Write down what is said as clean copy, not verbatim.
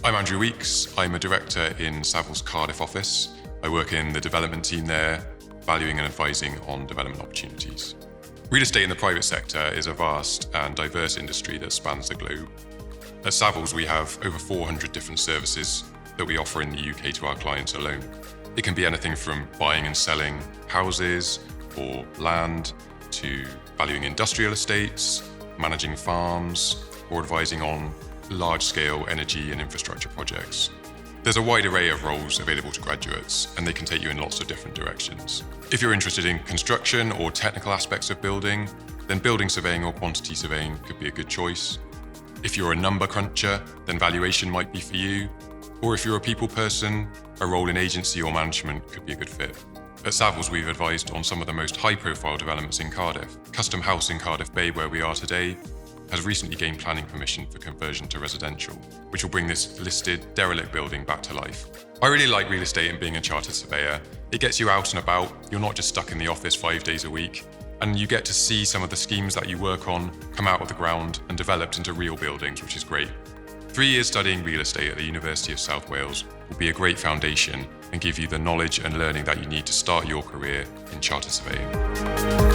I'm Andrew Weeks. I'm a director in Savills Cardiff office. I work in the development team there, valuing and advising on development opportunities. Real estate in the private sector is a vast and diverse industry that spans the globe. At Savills, we have over 400 different services that we offer in the UK to our clients alone. It can be anything from buying and selling houses or land to valuing industrial estates, managing farms, or advising on large-scale energy and infrastructure projects. There's a wide array of roles available to graduates, and they can take you in lots of different directions. If you're interested in construction or technical aspects of building, then building surveying or quantity surveying could be a good choice. If you're a number cruncher, then valuation might be for you. Or if you're a people person, a role in agency or management could be a good fit. At Savills, we've advised on some of the most high-profile developments in Cardiff. Custom House in Cardiff Bay, where we are today, has recently gained planning permission for conversion to residential, which will bring this listed, derelict building back to life. I really like real estate and being a chartered surveyor. It gets you out and about, you're not just stuck in the office 5 days a week, and you get to see some of the schemes that you work on come out of the ground and developed into real buildings, which is great. 3 years studying real estate at the University of South Wales will be a great foundation and give you the knowledge and learning that you need to start your career in chartered surveying.